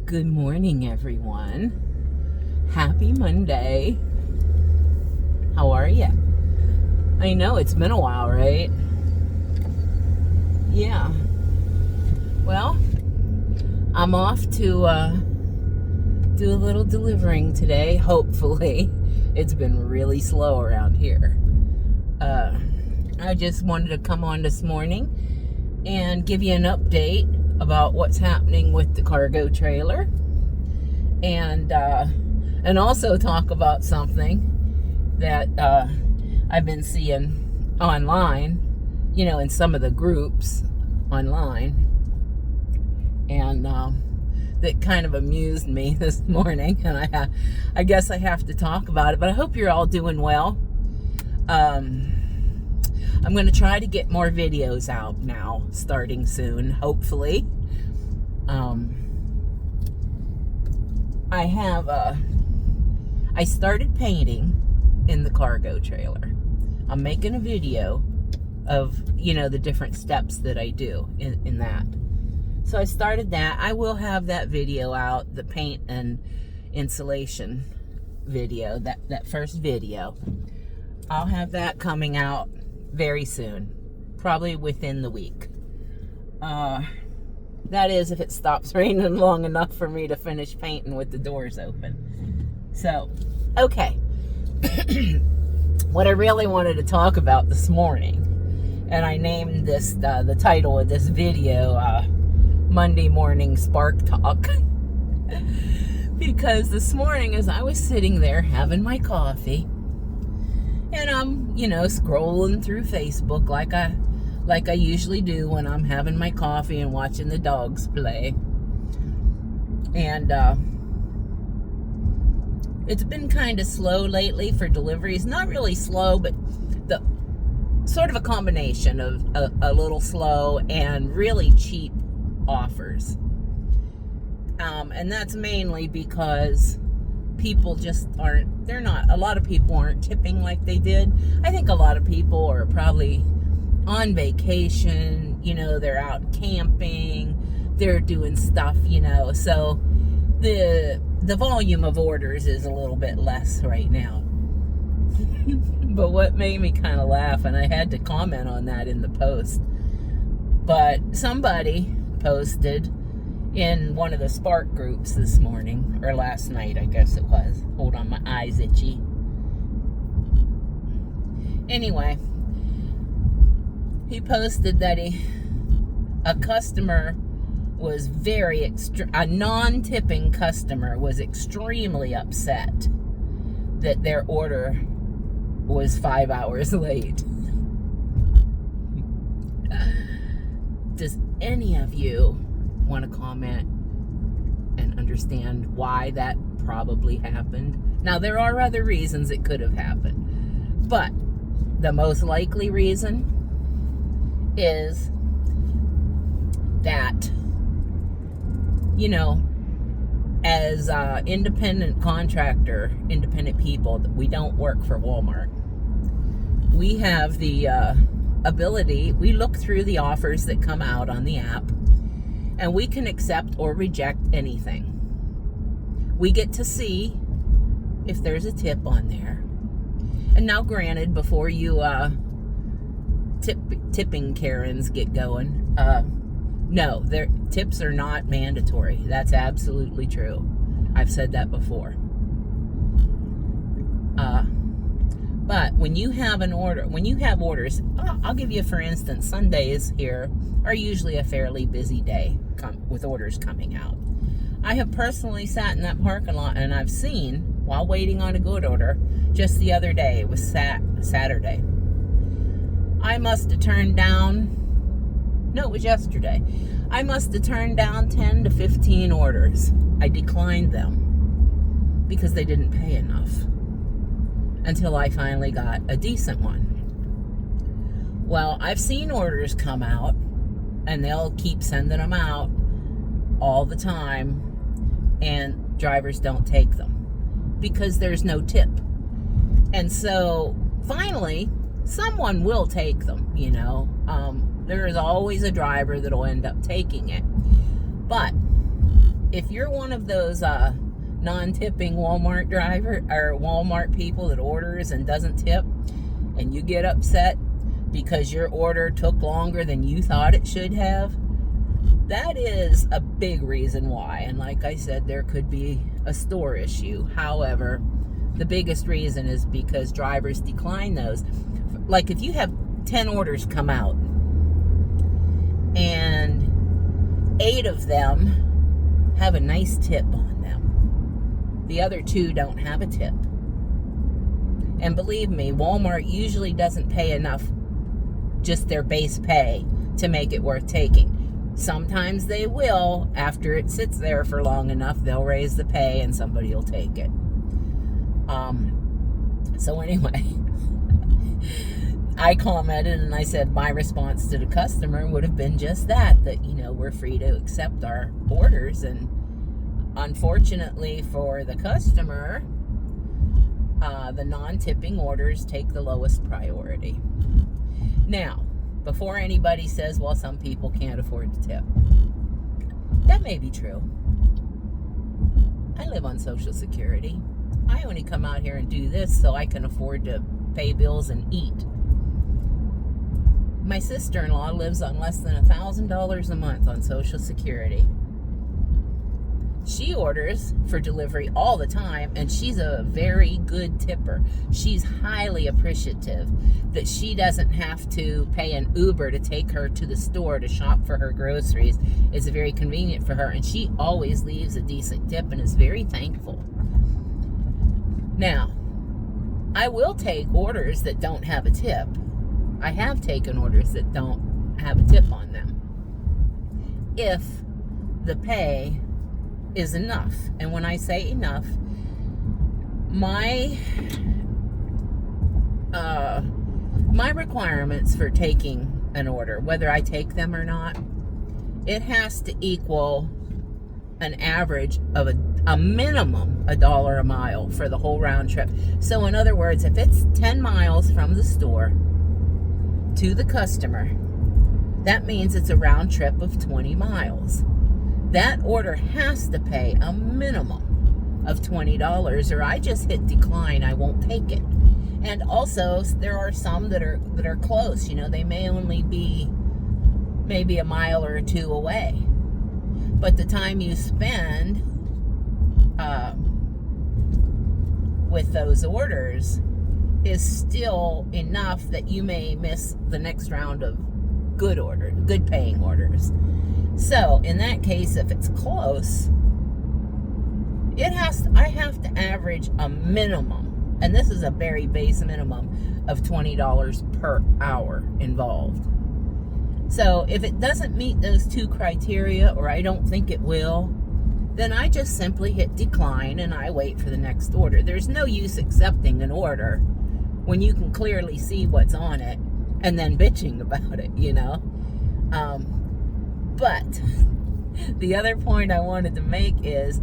Good morning, everyone. Happy Monday. How are you? I know it's been a while, right? Yeah. Well, I'm off to do a little delivering today, hopefully. It's been really slow around here. I just wanted to come on this morning and give you an update about what's happening with the cargo trailer, and also talk about something that I've been seeing online, in some of the groups online, and that kind of amused me this morning, and I guess I have to talk about it. But I hope you're all doing well. I'm going to try to get more videos out now, starting soon, hopefully. I started painting in the cargo trailer. I'm making a video of, the different steps that I do in that. So I started that. I will have that video out, the paint and insulation video, that first video. I'll have that coming out very soon, probably within the week. That is, if it stops raining long enough for me to finish painting with the doors open. So, okay. What I really wanted to talk about this morning, and I named this, the title of this video, Monday Morning Spark Talk. Because this morning, as I was sitting there having my coffee, and I'm, scrolling through Facebook like I usually do when I'm having my coffee and watching the dogs play. And it's been kind of slow lately for deliveries. Not really slow, but the sort of a combination of a little slow and really cheap offers. And that's mainly because people just a lot of people aren't tipping like they did. I think a lot of people are probably on vacation, they're out camping, they're doing stuff, so the volume of orders is a little bit less right now. But what made me kind of laugh, and I had to comment on that in the post, but somebody posted in one of the Spark groups this morning, or last night, I guess it was. Hold on, my eye's itchy. Anyway, he posted that a customer was a non-tipping customer was extremely upset that their order was 5 hours late. Does any of you want to comment and understand why that probably happened? Now, there are other reasons it could have happened, but the most likely reason is that, as independent people, we don't work for Walmart. We have the ability, we look through the offers that come out on the app, and we can accept or reject anything. We get to see if there's a tip on there. And now, granted, before you tipping Karens get going, no, their tips are not mandatory. That's absolutely true. I've said that before. But when you have orders, I'll give you, for instance, Sundays here are usually a fairly busy day with orders coming out. I have personally sat in that parking lot, and I've seen, while waiting on a good order, just the other day, it was Saturday, I must have turned down, it was yesterday, I must have turned down 10 to 15 orders. I declined them because they didn't pay enough, until I finally got a decent one. Well, I've seen orders come out, and they'll keep sending them out all the time, and drivers don't take them because there's no tip. And so finally, someone will take them, there is always a driver that'll end up taking it. But if you're one of those non-tipping Walmart driver or Walmart people that orders and doesn't tip, and you get upset because your order took longer than you thought it should have, that is a big reason why. And like I said, there could be a store issue. However, the biggest reason is because drivers decline those. Like if you have 10 orders come out and 8 of them have a nice tip on them, the other 2 don't have a tip. And believe me, Walmart usually doesn't pay enough, just their base pay, to make it worth taking. Sometimes they will. After it sits there for long enough, they'll raise the pay and somebody will take it. So anyway, I commented and I said my response to the customer would have been just that, we're free to accept our orders. And unfortunately for the customer, the non-tipping orders take the lowest priority. Now, before anybody says, well, some people can't afford to tip, that may be true. I live on Social Security. I only come out here and do this so I can afford to pay bills and eat. My sister-in-law lives on less than $1,000 a month on Social Security. She orders for delivery all the time, and she's a very good tipper. She's highly appreciative that she doesn't have to pay an Uber to take her to the store to shop for her groceries. It's very convenient for her, and she always leaves a decent tip and is very thankful. Now, I will take orders that don't have a tip. I have taken orders that don't have a tip on them, if the pay is enough. And when I say enough, my requirements for taking an order, whether I take them or not, it has to equal an average of a minimum $1 a mile for the whole round trip. So in other words, if it's 10 miles from the store to the customer, that means it's a round trip of 20 miles. That order has to pay a minimum of $20, or I just hit decline. I won't take it. And also, there are some that are close. They may only be maybe a mile or 2 away. But the time you spend with those orders is still enough that you may miss the next round of good paying orders. So in that case, if it's close, I have to average a minimum, and this is a very base minimum, of $20 per hour involved. So if it doesn't meet those 2 criteria, or I don't think it will, then I just simply hit decline and I wait for the next order. There's no use accepting an order when you can clearly see what's on it and then bitching about it, But the other point I wanted to make is,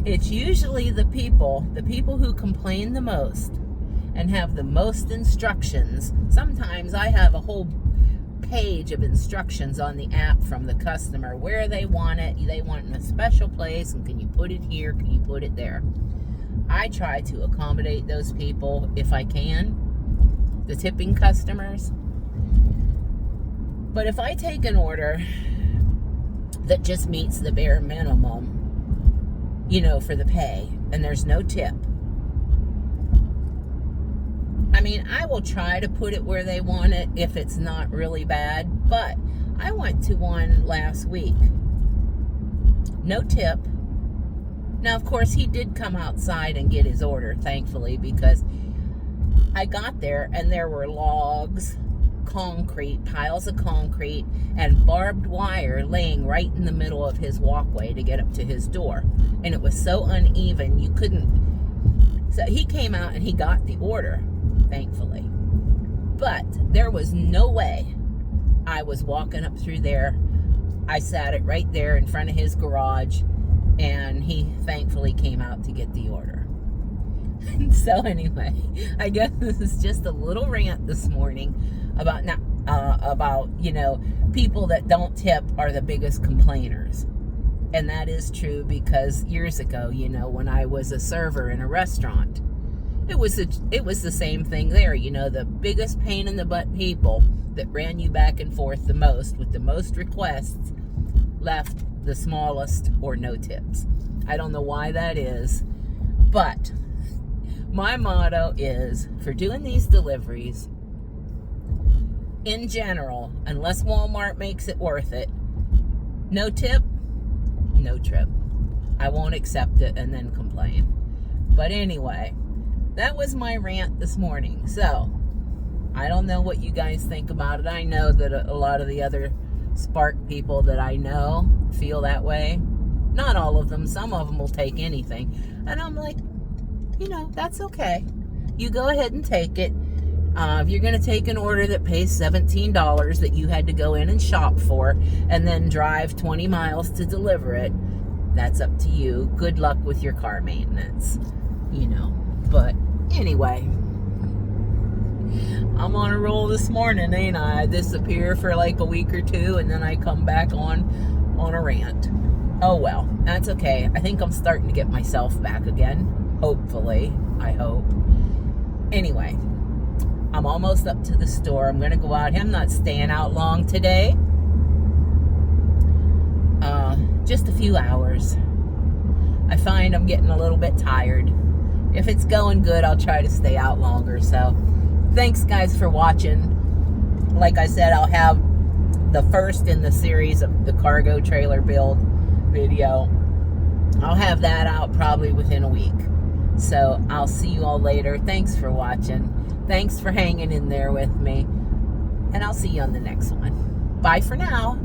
it's usually the people who complain the most and have the most instructions. Sometimes I have a whole page of instructions on the app from the customer, where they want it. They want it in a special place, and can you put it here? Can you put it there? I try to accommodate those people if I can, the tipping customers. But if I take an order that just meets the bare minimum, for the pay, and there's no tip, I will try to put it where they want it if it's not really bad. But I went to one last week, no tip. Now, of course, he did come outside and get his order, thankfully, because I got there and there were logs, piles of concrete, and barbed wire laying right in the middle of his walkway to get up to his door. And it was so uneven, you couldn't. So he came out and he got the order, thankfully. But there was no way I was walking up through there. I sat it right there in front of his garage, and he thankfully came out to get the order. So anyway, I guess this is just a little rant this morning about people that don't tip are the biggest complainers. And that is true because years ago, when I was a server in a restaurant, it was the same thing there. The biggest pain in the butt people that ran you back and forth the most with the most requests left the smallest or no tips. I don't know why that is, but my motto is for doing these deliveries, in general, unless Walmart makes it worth it, no tip, no trip. I won't accept it and then complain. But anyway, that was my rant this morning. So, I don't know what you guys think about it. I know that a lot of the other Spark people that I know feel that way. Not all of them. Some of them will take anything. And I'm like, that's okay. You go ahead and take it. If you're going to take an order that pays $17 that you had to go in and shop for and then drive 20 miles to deliver it, that's up to you. Good luck with your car maintenance. But anyway, I'm on a roll this morning, ain't I? I disappear for like a week or two and then I come back on a rant. Oh well, that's okay. I think I'm starting to get myself back again. Hopefully. I hope. Anyway, I'm almost up to the store. I'm going to go out. I'm not staying out long today. Just a few hours. I find I'm getting a little bit tired. If it's going good, I'll try to stay out longer. So, thanks guys for watching. Like I said, I'll have the first in the series of the cargo trailer build video. I'll have that out probably within a week. So, I'll see you all later. Thanks for watching. Thanks for hanging in there with me. And I'll see you on the next one. Bye for now.